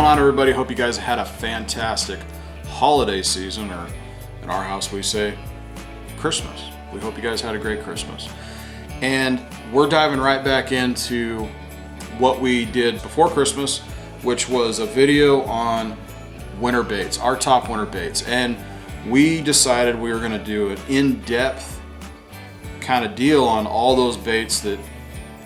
going on, everybody? Hope you guys had a fantastic holiday season, or in our house we say Christmas. We hope you guys had a great Christmas. And we're diving right back into what we did before Christmas, which was a video on winter baits, our top winter baits. And we decided we were going to do an in-depth kind of deal on all those baits that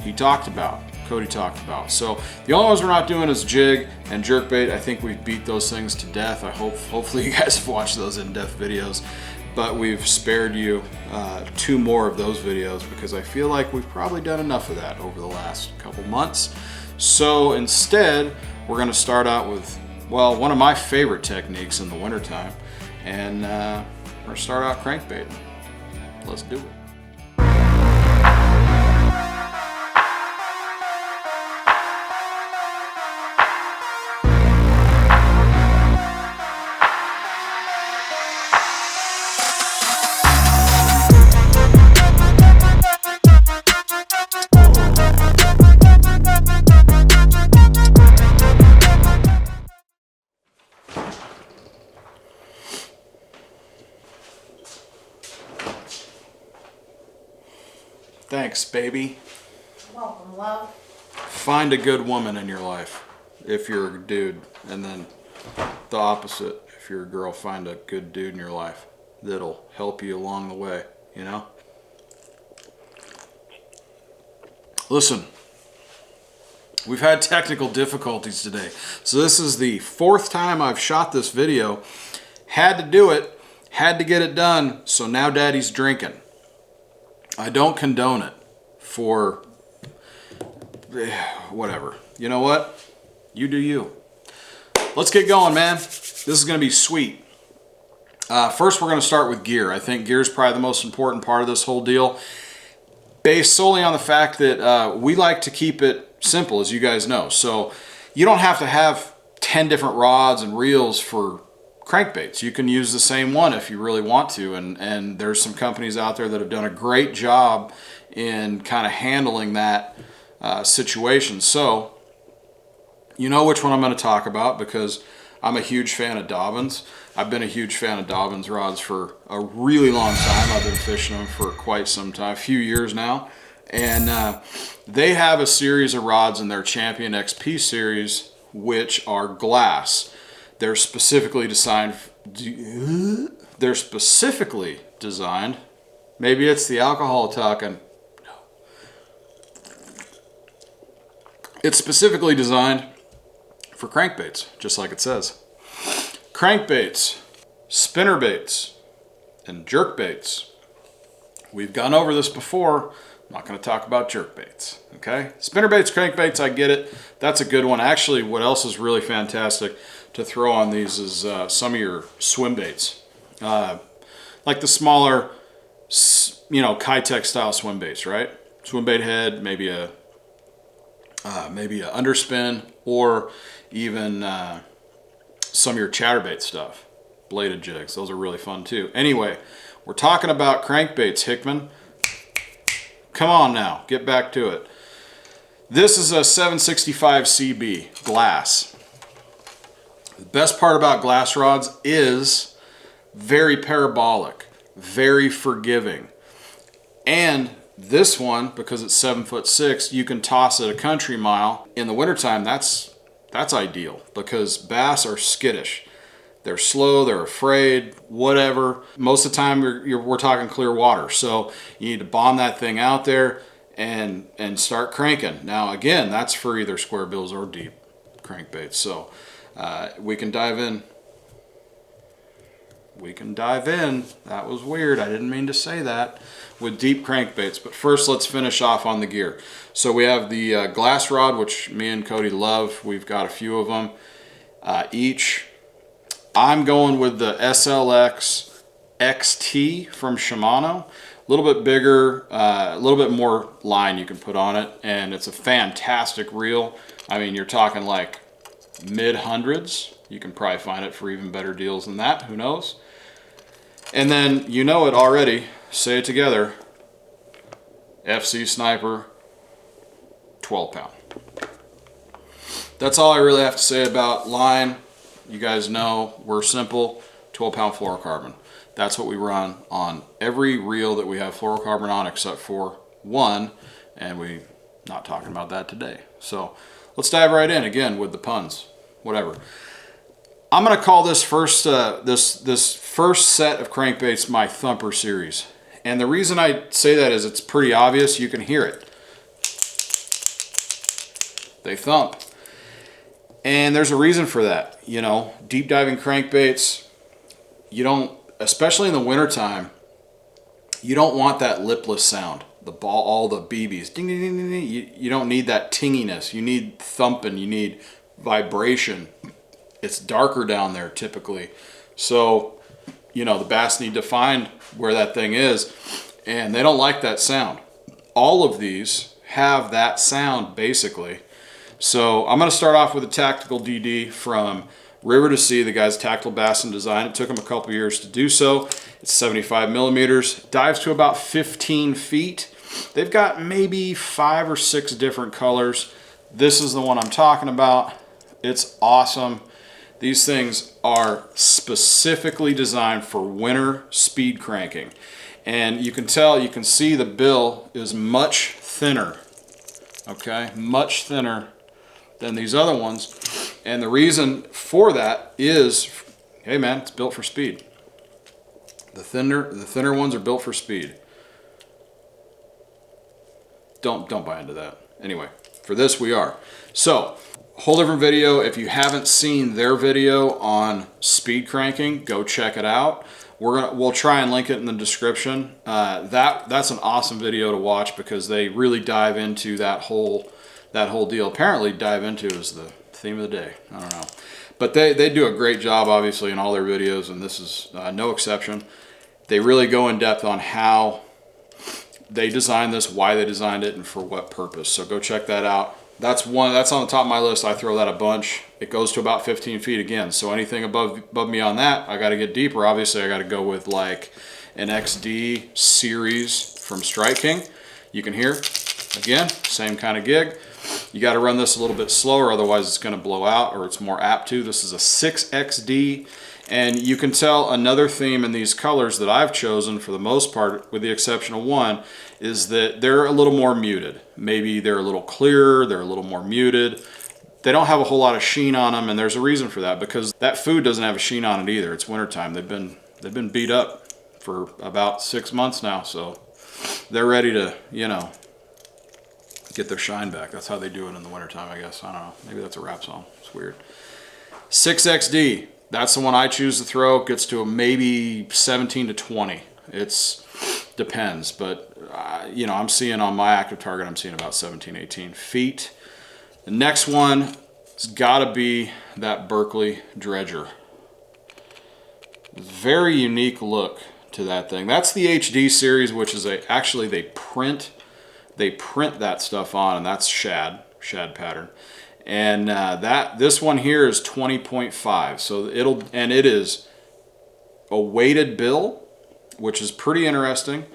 he talked about, Cody talked about. So the only ones we're not doing is jig and jerkbait. I think we've beat those things to death. Hopefully you guys have watched those in-depth videos, but we've spared you 2 more of those videos because I feel like we've probably done enough of that over the last couple months. So instead, we're going to start out with, well, one of my favorite techniques in the wintertime, and we're going to start out crankbaiting. Let's do it. Thanks, baby. Welcome, love. Find a good woman in your life if you're a dude, and then the opposite, if you're a girl, find a good dude in your life that'll help you along the way, you know? Listen, we've had technical difficulties today, so this is the 4th time I've shot this video. Had to do it, had to get it done, so now Daddy's drinking. I don't condone it for whatever. You know what? You do you. Let's get going, man. This is going to be sweet. First, we're going to start with gear. I think gear is probably the most important part of this whole deal, based solely on the fact that we like to keep it simple, as you guys know. So you don't have to have 10 different rods and reels for crankbaits. You can use the same one if you really want to, and there's some companies out there that have done a great job in kind of handling that situation. So you know which one I'm going to talk about because I'm a huge fan of Dobbins. I've been a huge fan of Dobbins rods for a really long time. I've been fishing them for quite some time, a few years now, and they have a series of rods in their Champion XP series which are glass. They're specifically designed, maybe it's the alcohol talking. No. It's specifically designed for crankbaits, just like it says. Crankbaits, spinnerbaits, and jerkbaits. We've gone over this before. I'm not going to talk about jerkbaits, okay? Spinnerbaits, crankbaits, I get it. That's a good one. Actually, what else is really fantastic to throw on these is some of your swim baits, like the smaller, you know, Kitech style swim baits, right? Swim bait head, maybe a underspin, or even some of your chatterbait stuff, bladed jigs. Those are really fun too. Anyway, we're talking about crankbaits, Hickman. Come on now, get back to it. This is a 765 CB glass. The best part about glass rods is very parabolic, very forgiving. And this one, because it's 7'6", you can toss it a country mile. In the wintertime, that's ideal because bass are skittish. They're slow, they're afraid, whatever. Most of the time we're talking clear water. So you need to bomb that thing out there and start cranking. Now again, that's for either square bills or deep crankbaits. So we can dive in. That was weird. I didn't mean to say that. With deep crankbaits. But first, let's finish off on the gear. So we have the glass rod, which me and Cody love. We've got a few of them each. I'm going with the SLX XT from Shimano. A little bit bigger, a little bit more line you can put on it, and it's a fantastic reel. I mean, you're talking like mid-hundreds. You can probably find it for even better deals than that, who knows. And then, you know it already, say it together, FC Sniper 12 pound. that's all I really have to say about line. You guys know we're simple, 12-pound fluorocarbon. That's what we run on every reel that we have fluorocarbon on except for one, and we're not talking about that today. So let's dive right in again with the puns, whatever. I'm gonna call this first this first set of crankbaits my Thumper Series. And the reason I say that is it's pretty obvious, you can hear it. They thump. And there's a reason for that. You know, deep diving crankbaits, you don't, especially in the wintertime, you don't want that lipless sound. The ball, all the BBs, ding, ding, ding, ding, ding. You don't need that tinginess. You need thumping, you need vibration. It's darker down there typically. So, you know, the bass need to find where that thing is, and they don't like that sound. All of these have that sound basically. So I'm going to start off with a tactical DD from River to Sea, the guy's Tactical Bass and Design. It took him a couple years to do so. It's 75 millimeters, dives to about 15 feet. They've got maybe 5 or 6 different colors. This is the one I'm talking about. It's awesome. These things are specifically designed for winter speed cranking. And you can tell, you can see the bill is much thinner, okay? Much thinner than these other ones. And the reason for that is, hey man, it's built for speed. The thinner ones are built for speed. Don't buy into that. Anyway, for this we are. So, whole different video. If you haven't seen their video on speed cranking, go check it out. We'll try and link it in the description. That's an awesome video to watch because they really dive into that whole deal. Apparently dive into is the theme of the day. I don't know. But they do a great job obviously in all their videos, and this is no exception. They really go in depth on how they designed this, why they designed it, and for what purpose. So go check that out. That's on the top of my list. I throw that a bunch. It goes to about 15 feet again. So anything above me on that, I got to get deeper. Obviously, I got to go with like an XD series from Strike King. You can hear, again, same kind of gig. You got to run this a little bit slower, otherwise it's going to blow out, or it's more apt to. This is a 6XD, and you can tell another theme in these colors that I've chosen for the most part, with the exception of one, is that they're a little more muted. Maybe they're a little clearer, they're a little more muted. They don't have a whole lot of sheen on them, and there's a reason for that, because that food doesn't have a sheen on it either. It's wintertime. They've been beat up for about 6 months now, so they're ready to, you know, get their shine back. That's how they do it in the wintertime, I guess. I don't know. Maybe that's a rap song. It's weird. 6XD. That's the one I choose to throw. Gets to a maybe 17 to 20. It's depends, but you know, I'm seeing on my active target, I'm seeing about 17, 18 feet. The next one has got to be that Berkeley Dredger. Very unique look to that thing. That's the HD series, which is actually they print that stuff on, and that's shad pattern. And this one here is 20.5. So it is a weighted bill, which is pretty interesting.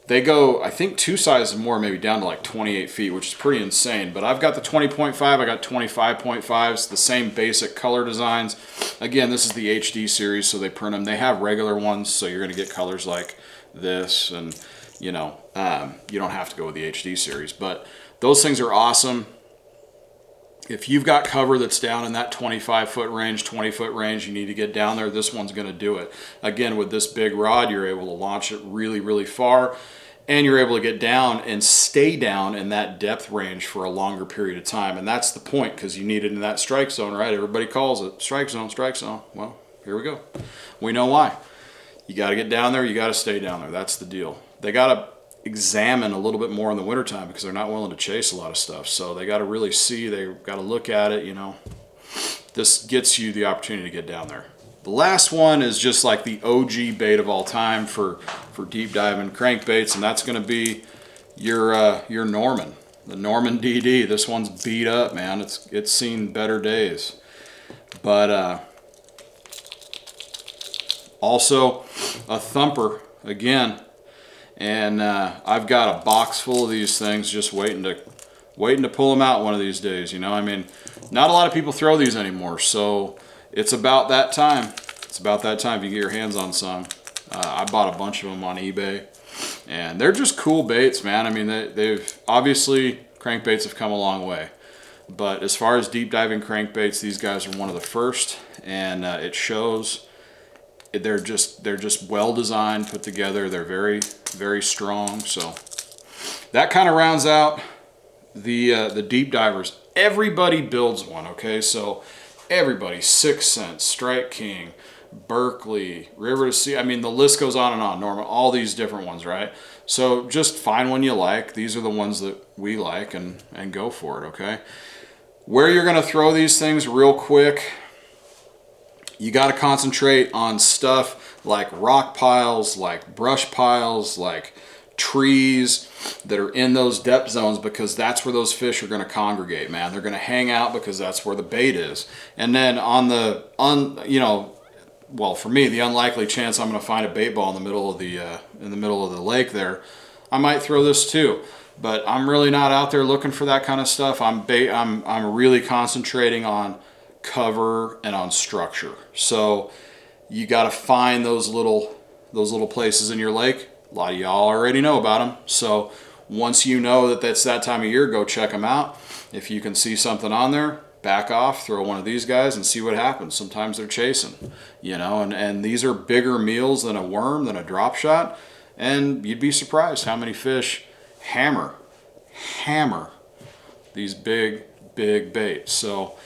They go, I think, 2 sizes more, maybe down to like 28 feet, which is pretty insane. But I've got the 20.5, I got 25.5s, the same basic color designs. Again, this is the HD series, so they print them. They have regular ones, so you're going to get colors like this, and you know, you don't have to go with the HD series. But those things are awesome. If you've got cover that's down in that 25-foot range, 20-foot range, you need to get down there, this one's going to do it. Again, with this big rod, you're able to launch it really, really far, and you're able to get down and stay down in that depth range for a longer period of time. And that's the point, because you need it in that strike zone, right? Everybody calls it strike zone, strike zone. Well, here we go. We know why. You got to get down there, you got to stay down there. That's the deal. They got to examine a little bit more in the wintertime because they're not willing to chase a lot of stuff. So they got to really see, they got to look at it, you know. This gets you the opportunity to get down there. The last one is just like the OG bait of all time for deep diving crankbaits, and that's going to be your Norman, the Norman DD. This one's beat up, man. It's seen better days. But also a Thumper again. And I've got a box full of these things just waiting to pull them out one of these days. You know, I mean, not a lot of people throw these anymore, so it's about that time. It's about that time if you get your hands on some. I bought a bunch of them on eBay, and they're just cool baits, man. I mean, they've obviously, crankbaits have come a long way, but as far as deep diving crankbaits, these guys are one of the first, and it shows. They're just well designed, put together. They're very, very strong. So that kind of rounds out the deep divers. Everybody builds one, okay? So everybody, 6th Sense, Strike King, Berkeley, River to Sea. I mean, the list goes on and on. Normal, all these different ones, right? So just find one you like. These are the ones that we like, and go for it, okay? Where you're gonna throw these things real quick, you got to concentrate on stuff like rock piles, like brush piles, like trees that are in those depth zones, because that's where those fish are going to congregate, man. They're going to hang out because that's where the bait is. And then on the, well, for me, the unlikely chance I'm going to find a bait ball in the middle of the lake there, I might throw this too. But I'm really not out there looking for that kind of stuff. I'm really concentrating on cover and on structure. So you got to find those little places in your lake. A lot of y'all already know about them. So once you know that that's that time of year, go check them out. If you can see something on there, back off, throw one of these guys and see what happens. Sometimes they're chasing, you know, and these are bigger meals than a worm, than a drop shot. And you'd be surprised how many fish hammer these big baits. So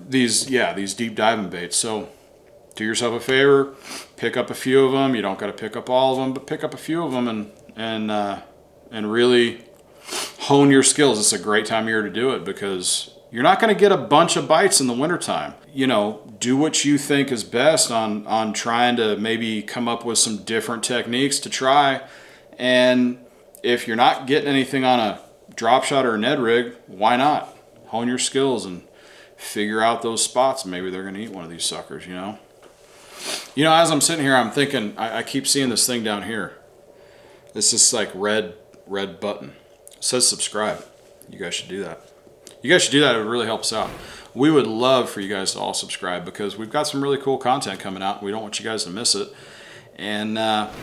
these deep diving baits. So do yourself a favor, pick up a few of them. You don't got to pick up all of them, but pick up a few of them and really hone your skills. It's a great time of year to do it, because you're not going to get a bunch of bites in the wintertime. You know, do what you think is best on trying to maybe come up with some different techniques to try. And if you're not getting anything on a drop shot or a Ned rig, why not hone your skills and figure out those spots? Maybe they're going to eat one of these suckers, you know? You know, as I'm sitting here, I'm thinking, I keep seeing this thing down here. It's this like red button. It says subscribe. You guys should do that. You guys should do that. It would really help us out. We would love for you guys to all subscribe, because we've got some really cool content coming out. We don't want you guys to miss it. And,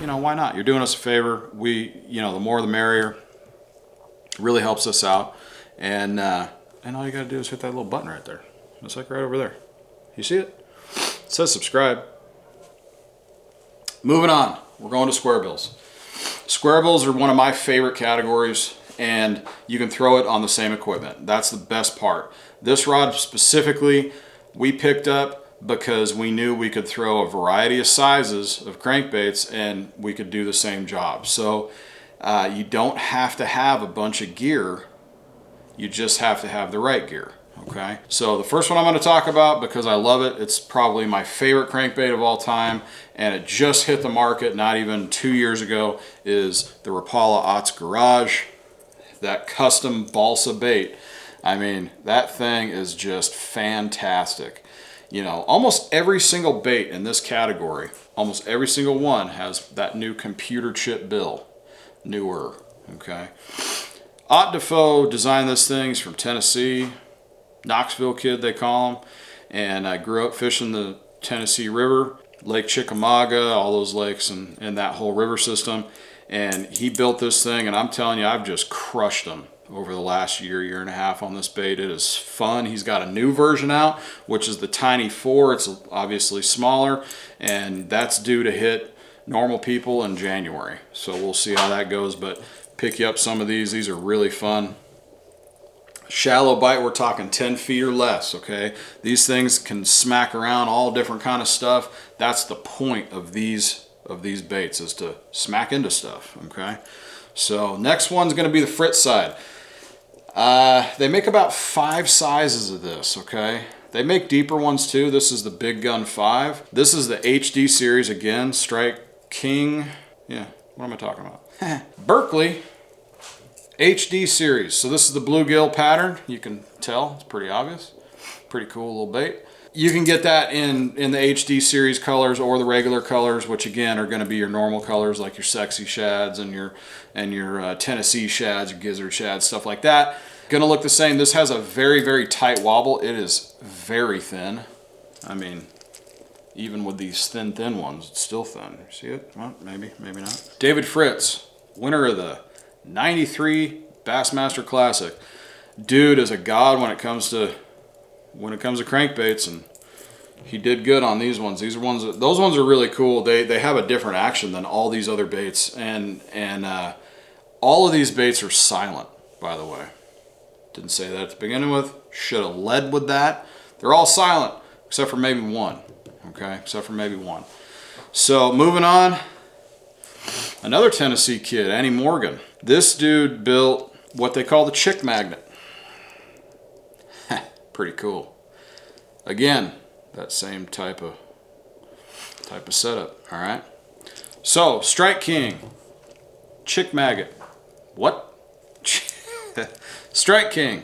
you know, why not? You're doing us a favor. You know, the more the merrier. It really helps us out. And all you got to do is hit that little button right there. It's like right over there. You see it? It says subscribe. Moving on, we're going to square bills. Square bills are one of my favorite categories, and you can throw it on the same equipment. That's the best part. This rod specifically, we picked up because we knew we could throw a variety of sizes of crankbaits and we could do the same job. So you don't have to have a bunch of gear. You just have to have the right gear. Okay, so the first one I'm going to talk about, because I love it, it's probably my favorite crankbait of all time, and it just hit the market not even 2 years ago, is the Rapala Otts Garage, that custom balsa bait. I mean, that thing is just fantastic. You know, almost every single bait in this category, almost every single one has that new computer chip bill. Newer, okay. Ott Defoe designed this thing. He's from Tennessee. Knoxville kid, they call him. And I grew up fishing the Tennessee River, Lake Chickamauga, all those lakes and that whole river system. And he built this thing, and I'm telling you, I've just crushed him over the last year and a half on this bait. It is fun. He's got a new version out, which is the Tiny 4. It's obviously smaller, and that's due to hit normal people in January. So we'll see how that goes, but pick you up some of these. These are really fun. Shallow bite, we're talking 10 feet or less, okay? These things can smack around all different kind of stuff. That's the point of these baits, is to smack into stuff, okay? So next one's gonna be the Fritz side. They make about 5 sizes of this, okay? They make deeper ones too. This is the Big Gun 5. This is the HD series again, Strike King. Yeah, what am I talking about? Berkeley HD series. So this is the bluegill pattern. You can tell, it's pretty obvious. Pretty cool little bait. You can get that in the HD series colors or the regular colors, which again are going to be your normal colors, like your sexy shads and your Tennessee shads, your gizzard shads, stuff like that. Gonna look the same. This has a very, very tight wobble. It is very thin. I mean, even with these thin ones, it's still thin. See it? Well, maybe, maybe not. David Fritz, winner of the 93 Bassmaster Classic. Dude is a god when it comes to crankbaits, and he did good on these ones. These are ones those ones are really cool. They have a different action than all these other baits, and all of these baits are silent, by the way. Didn't say that to begin with. Should have led with that. They're all silent except for maybe one. Okay, except for maybe one. So moving on, another Tennessee kid, Annie Morgan. This dude built what they call the chick magnet. Pretty cool. Again, that same type of setup. All right. So Strike King, chick magnet. What? Strike King,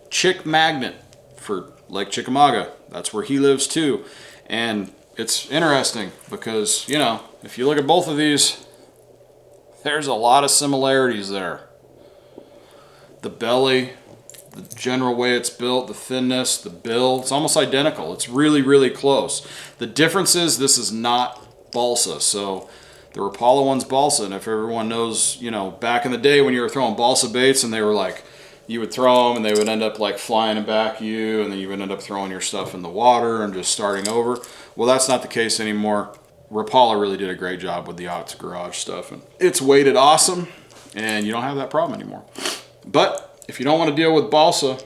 chick magnet for Lake Chickamauga. That's where he lives too. And it's interesting because, you know, if you look at both of these, there's a lot of similarities there. The belly, the general way it's built, the thinness, the bill, it's almost identical. It's really, really close. The difference is this is not balsa. So the Rapala one's balsa, and if everyone knows, you know, back in the day when you were throwing balsa baits and they were like, you would throw them and they would end up like flying back you, and then you would end up throwing your stuff in the water and just starting over. Well, that's not the case anymore. Rapala really did a great job with the Ox Garage stuff, and it's weighted awesome, and you don't have that problem anymore. But if you don't want to deal with balsa,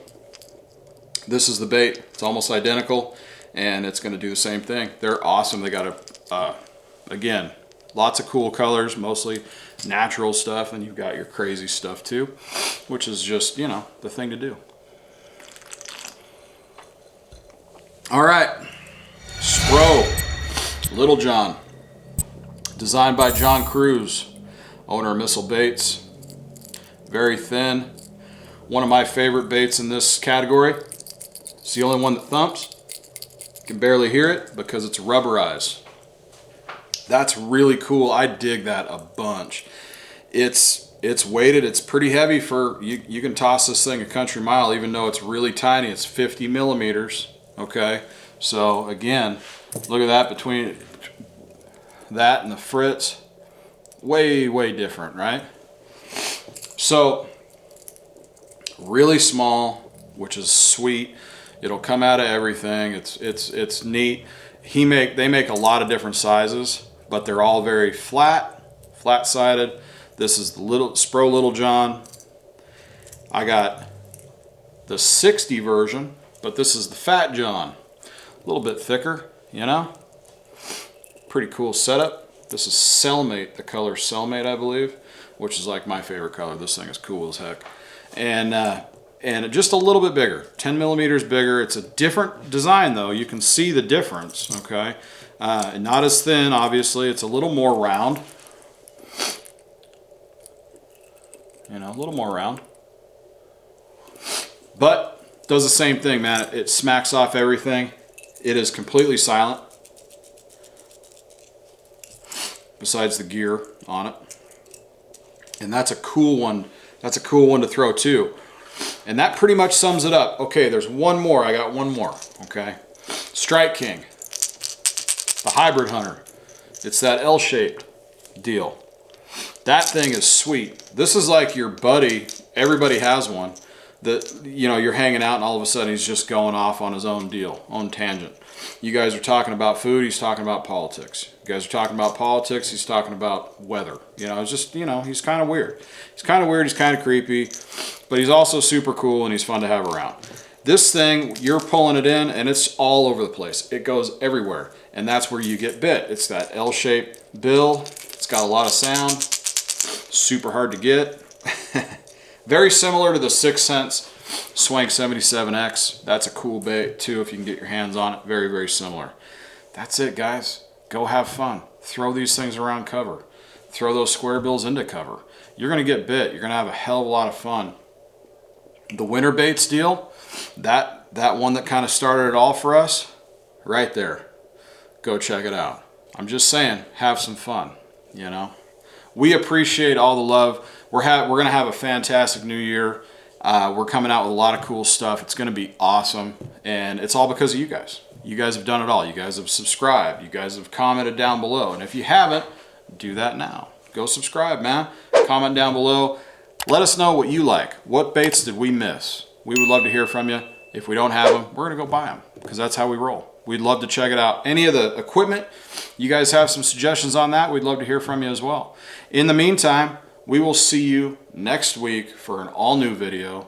this is the bait. It's almost identical, and it's going to do the same thing. They're awesome. They got again, lots of cool colors, mostly natural stuff, and you've got your crazy stuff too, which is just, you know, the thing to do. All right, Spro, Little John, designed by John Cruz, owner of Missile Baits. Very thin. One of my favorite baits in this category. It's the only one that thumps. You can barely hear it because it's rubberized. That's really cool. I dig that a bunch. It's weighted. It's pretty heavy for you. You can toss this thing a country mile, even though it's really tiny. It's 50 millimeters. Okay, so again, look at that, between that and the Fritz, way different, right? So really small, which is sweet. It'll come out of everything. It's neat. They make a lot of different sizes, but they're all very flat-sided. This is the Spro Little John. I got the 60 version, but this is the Fat John. A little bit thicker, you know? Pretty cool setup. This is Cellmate, the color Cellmate, I believe, which is like my favorite color. This thing is cool as heck. And just a little bit bigger, 10 millimeters bigger. It's a different design though. You can see the difference, okay? Not as thin, obviously. It's a little more round. You know, a little more round. But does the same thing, man. It smacks off everything. It is completely silent, besides the gear on it. And that's a cool one. That's a cool one to throw too. And that pretty much sums it up. Okay, there's one more. I got one more, okay? Strike King, the Hybrid Hunter. It's that L-shaped deal. That thing is sweet. This is like your buddy, everybody has one, that, you know, you're hanging out and all of a sudden he's just going off on his own deal, own tangent. You guys are talking about food, he's talking about politics. You guys are talking about politics, he's talking about weather. You know, it's just, you know, he's kind of weird. He's kind of weird, he's kind of creepy, but he's also super cool and he's fun to have around. This thing, you're pulling it in and it's all over the place. It goes everywhere, and that's where you get bit. It's that L-shaped bill. It's got a lot of sound. Super hard to get. Very similar to the 6 Cents Swank 77X. That's a cool bait too if you can get your hands on it. Very, very similar. That's it, guys. Go have fun. Throw these things around cover. Throw those square bills into cover. You're going to get bit. You're going to have a hell of a lot of fun. The winter baits deal, that one that kind of started it all for us, right there. Go check it out. I'm just saying, have some fun, you know. We appreciate all the love. We're going to have a fantastic new year, We're coming out with a lot of cool stuff. It's going to be awesome, and it's all because of you guys. You guys have done it all. You guys have subscribed. You guys have commented down below, and if you haven't, do that now. Go subscribe, man. Comment down below. Let us know what you like. What baits did we miss? We would love to hear from you. If we don't have them, we're going to go buy them, because that's how we roll. We'd love to check it out. Any of the equipment, you guys have some suggestions on that, we'd love to hear from you as well. In the meantime, we will see you next week for an all-new video.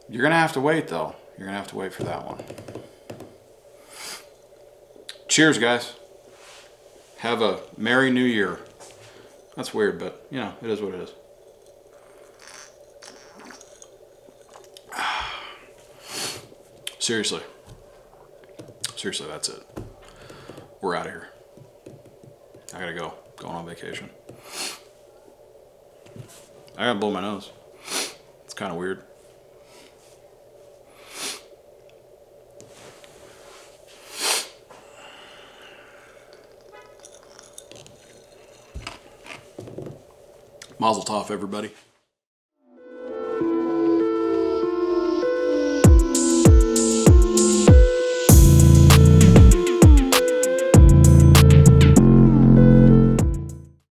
You're going to have to wait, though. You're going to have to wait for that one. Cheers, guys. Have a Merry New Year. That's weird, but, you know, it is what it is. Seriously. Seriously, that's it. We're out of here. I gotta go. Going on vacation. I gotta blow my nose. It's kind of weird. Mazel tov, everybody.